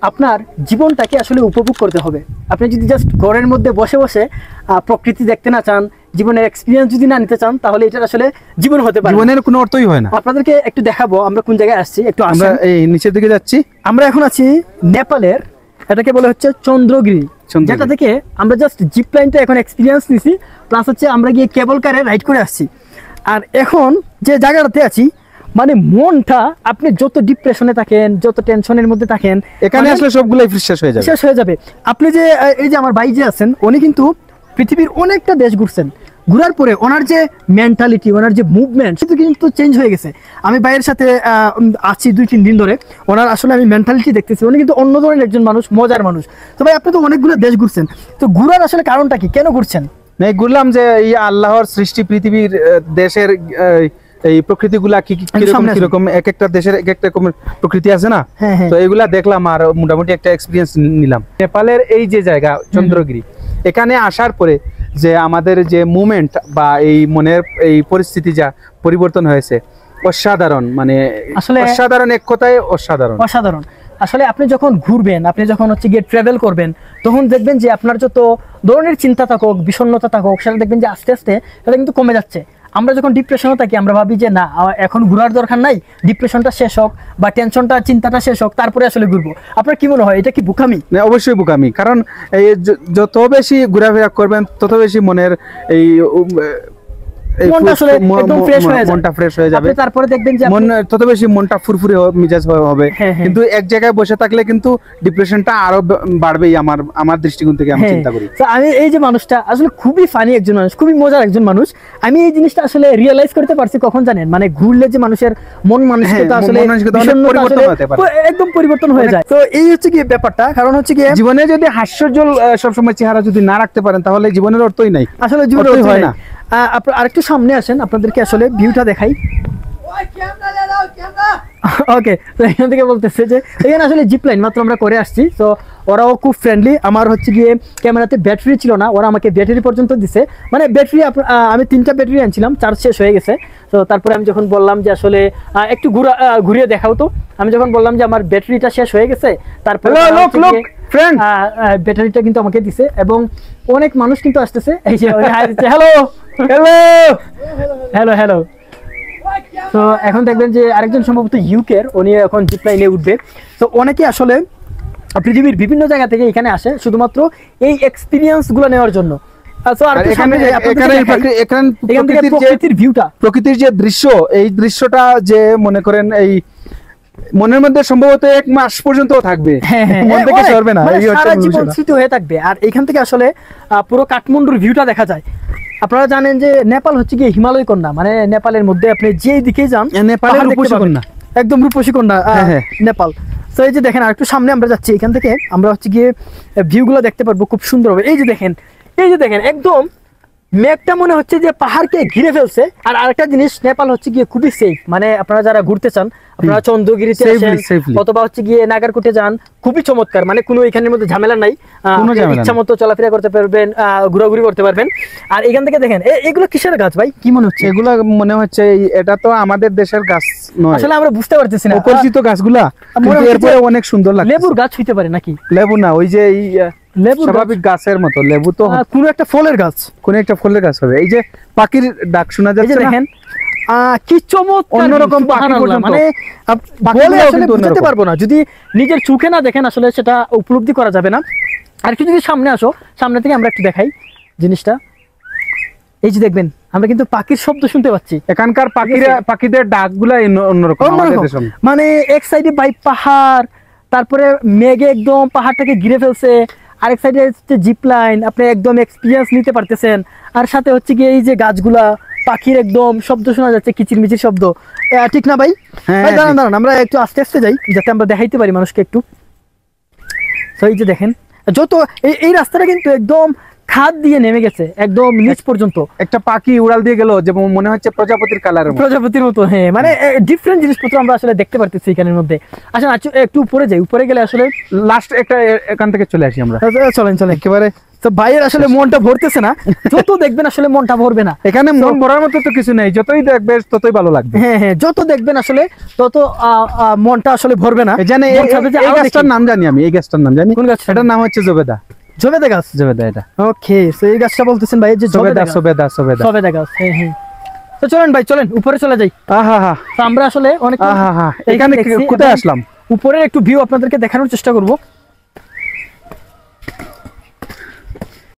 আপনার জীবনটাকে আসলে উপভোগ করতে হবে। আপনি যদি জাস্ট ঘরের মধ্যে বসে বসে প্রকৃতি দেখতে না চান, জীবনের এক্সপিরিয়েন্স যদি না নিতে চান, তাহলে এটা আসলে জীবন হতে পারে, জীবনের কোনো অর্থই হয় না। আপনাদেরকে একটু দেখাবো আমরা কোন জায়গায় আসছি। একটু আমরা এই নিচের দিকে যাচ্ছি। আমরা এখন আছি নেপালের, এটাকে বলে হচ্ছে চন্দ্রগিরি, যেটা থেকে আমরা জাস্ট জিপ লাইনটা এখন এক্সপিরিয়েন্স নিছি, প্লাস হচ্ছে আমরা গিয়ে কেবল কারে রাইড করে আসছি। আর এখন যে জায়গাটাতে আছি, মানে মনটা আপনি যত ডিপ্রেশনে থাকেন, যত টেনশনের মধ্যে থাকেন, এখানে আসলে সবগুলাই শেষ হয়ে যাবে। আপনি যে এই যে আমার ভাই যে আছেন, উনি কিন্তু পৃথিবীর অনেকটা দেশ ঘুরছেন, ঘুরার পরে ওনার যে মেন্টালিটি, ওনার যে মুভমেন্ট সেটা কিন্তু চেঞ্জ হয়ে গেছে। আমি ভাইয়ের সাথে আছি 2-3 দিন ধরে, ওনার আসলে আমি মেন্টালিটি দেখতেছি, উনি কিন্তু অন্য ধরনের একজন মানুষ, মজার মানুষ। তো ভাই আপনি তো অনেকগুলো দেশ ঘুরছেন, তো ঘুরার আসলে কারণটা কি, কেন ঘুরছেন? ঘুরলাম যে এই আল্লাহর সৃষ্টি পৃথিবীর দেশের এই প্রকৃতিগুলা কিরকম এক একটা দেশের এক একটা রকমের প্রকৃতি আছে না, তো এগুলা দেখলাম আর মোটামুটি একটা এক্সপিরিয়েন্স নিলাম। নেপালের এই যে জায়গা চন্দ্রগিরি, এখানে আসার পরে যে আমাদের যে মুভমেন্ট বা এই মনের এই পরিস্থিতি যা পরিবর্তন হয়েছে, অসাধারণ, মানে আসলে অসাধারণ, এক কথায় অসাধারণ। আসলে আপনি যখন ঘুরবেন, আপনি যখন হচ্ছে গিয়ে ট্রাভেল করবেন, তখন দেখবেন যে আপনার যত ধরনের চিন্তা থাকুক, বিষণ্ণতা থাকুক, সেটা দেখবেন যে আস্তে আস্তে এটা কিন্তু কমে যাচ্ছে। আমরা যখন ডিপ্রেশনে থাকি, আমরা ভাবি যে না এখন ঘোরার দরকার নাই, ডিপ্রেশনটা শেষ হোক বা টেনশনটা, চিন্তাটা শেষ হোক, তারপরে আসলে ঘুরবো। আপনার কি মনে হয়, এটা কি বোকামি? অবশ্যই বোকামি, কারণ এই যত বেশি ঘোরাফেরা করবেন তত বেশি মনের এই মনটা আসলে একদম ফ্রেশ হয়ে যাবে, মনটা ফ্রেশ হয়ে যাবে। তারপরে দেখবেন যে তত বেশি মনটা ফুরফুরে মিজাজ হবে। কিন্তু এক জায়গায় বসে থাকলে কিন্তু ডিপ্রেশনটা আরো বাড়বেই, আমার দৃষ্টিকোণ থেকে আমি চিন্তা করি। তো আমি এই যে মানুষটা আসলে খুবই ফানি একজন মানুষ, খুবই মজার একজন মানুষ। আমি এই জিনিসটা আসলে রিয়েলাইজ করতে পারছি কখন জানেন, মানে ঘুরলে যে মানুষের মন মানসিকতা আসলে একদম পরিবর্তন হয়ে যায়। তো এই হচ্ছে কি ব্যাপারটা, কারণ হচ্ছে কি জীবনে যদি হাস্যজ্জ্বল সবসময় চেহারা যদি না রাখতে পারেন, তাহলে জীবনের অর্থই নাই, আসলে জীবনের অর্থ হয় না। আরেকটু সামনে আসেন, আপনাদেরকে আসলে ভিউটা দেখাই। ওকে, তো এখান থেকে বলতেছে যে এখানে আসলে জিপ লাইন মাত্র আমরা করে আসছি, তো ওরাও খুব ফ্রেন্ডলি। আমার হচ্ছে গিয়ে ক্যামেরাতে ব্যাটারি ছিল না, ওরা আমাকে ব্যাটারি পর্যন্ত দিছে, মানে ব্যাটারি আমি 3টা ব্যাটারি আনছিলাম, চার্জ শেষ হয়ে গেছে। তো তারপরে আমি যখন বললাম যে আসলে একটু ঘুরিয়ে দেখাও, তো আমি যখন বললাম যে আমার ব্যাটারিটা শেষ হয়ে গেছে, তারপরে ব্যাটারিটা কিন্তু আমাকে দিছে, এবং অনেক মানুষ কিন্তু আসতেছে। এই যে হ্যালো হ্যালো হ্যালো হ্যালো। তো এখন দেখবেন যে আরেকজন সম্ভবত ইউকের, উনি এখন জিপ লাইনে উঠবে। তো অনেকে আসলে পৃথিবীর বিভিন্ন জায়গা থেকে এখানে আসে শুধুমাত্র এই এক্সপিরিয়েন্স গুলো নেওয়ার জন্য। প্রকৃতির যে দৃশ্য, এই দৃশ্যটা যে মনে করেন এই মনের মধ্যে সম্ভবত 1 মাস পর্যন্ত থাকবে, মন থেকে সরবে না, সারা জীবন স্মৃতি হয়ে থাকবে। আর এখান থেকে আসলে পুরো কাঠমান্ডুর ভিউটা দেখা যায়। আপনারা জানেন যে নেপাল হচ্ছে গিয়ে হিমালয় কন্যা, মানে নেপালের মধ্যে আপনি যেই দিকে যান নেপালের রূপসী কন্যা, একদম রূপসী কন্যা নেপাল। তো এই যে দেখেন, আর একটু সামনে আমরা যাচ্ছি, এখান থেকে আমরা হচ্ছে গিয়ে ভিউগুলো দেখতে পারবো খুব সুন্দর হবে। এই যে দেখেন একদম মেঘটা মনে হচ্ছে যে পাহাড়কে ঘিরে ফেলছে। আর আরেকটা জিনিস, নেপাল হচ্ছে গিয়ে খুবই সেফ, মানে আপনারা যারা ঘুরতে চান, আপনারা চন্দ্রগিরিতে আসেন অথবা হচ্ছে গিয়ে নাগারকোটে যান, খুবই চমৎকার, মানে কোনো এখানের মধ্যে ঝামেলা নাই, ইচ্ছা মতো চলাফেরা করতে পারবেন, ঘোরাঘুরি করতে পারবেন। আর এখান থেকে দেখেন এগুলো কিসের গাছ ভাই, কি মনে হচ্ছে? এগুলো মনে হচ্ছে এটা তো আমাদের দেশের গাছ নয়, আসলে আমরা বুঝতে পারতেছি না, অপরিচিত গাছগুলা, এরপরে অনেক সুন্দর লাগে। লেবুর গাছ হইতে পারে নাকি? লেবু না, ওই যে লেবু স্বাভাবিক গাছের মতো, লেবু তো কোন একটা ফলের গাছ হবে। এই যে পাখির ডাক শোনা যাচ্ছে, দেখেন কি চমৎকার, অন্যরকম পাখি পর্যন্ত, মানে বলে আসলে বুঝতে পারবো না, যদি নিজের চোখে না দেখেন আসলে সেটা উপলব্ধি করা যাবে না। আর একটু যদি সামনে আসো, সামনে থেকে আমরা একটু দেখাই জিনিসটা। এই যে দেখবেন আমরা কিন্তু পাখির শব্দ শুনতে পাচ্ছি, এখানকার পাখিদের ডাকগুলা অন্যরকম, মানে এক সাইডে বাই পাহাড়, তারপরে মেঘে একদম পাহাড়টাকে ঘিরে ফেলছে, আরেক সাইডে হচ্ছে জিপ লাইন, আপনি একদম এক্সপিরিয়েন্স নিতে পারতেছেন। আর সাথে হচ্ছে গিয়ে এই যে গাছগুলা, পাখির একদম শব্দ শোনা যাচ্ছে, কিচিরমিচির শব্দ, ঠিক না ভাই? দাঁড়ান আমরা একটু আস্তে আস্তে যাই, যাতে আমরা দেখাইতে পারি মানুষকে একটু। তো এই যে দেখেন, যত এই রাস্তাটা কিন্তু একদম খাদ দিয়ে নেমে গেছে একদম নিচ পর্যন্ত। একটা পাখি উড়াল দিয়ে গেল, যেমন মনে হচ্ছে প্রজাপতির কালারের মতো। প্রজাপতির মতো, হ্যাঁ, মানে ডিফারেন্ট জিনিসপত্র আমরা আসলে দেখতে পারতেছি এখানের মধ্যে। আচ্ছা একটু উপরে যাই, উপরে গেলে আসলে লাস্ট একটা এখান থেকে চলে আসি আমরা। চলেন একেবারে। তো ভাইয়ের আসলে মনটা ভরতেছে না, যত দেখবেন আসলে মনটা ভরবে না। এখানে মন ভরার মতো তো কিছু নেই, যতই দেখবে ততই ভালো লাগবে। হ্যাঁ হ্যাঁ, যত দেখবেন আসলে তত মনটা আসলে ভরবে না। জানি এই গাছটার নাম জানি আমি, এই গাছটার নাম জানি। কোন গাছ? এটার নাম হচ্ছে জবেদা। জবেদা গাছ? জবেদা এটা। ওকে, সো এই গাছটা বলতেছেন ভাই যে জবেদা জবেদা জবেদা জবেদা গাছ। হ্যাঁ হ্যাঁ, তো চলেন ভাই, চলেন উপরে চলে যাই। আহা, তো আমরা আসলে অনেক আহা, এখানে কোথায় আসলাম? উপরের একটু ভিউ আপনাদেরকে দেখানোর চেষ্টা করব।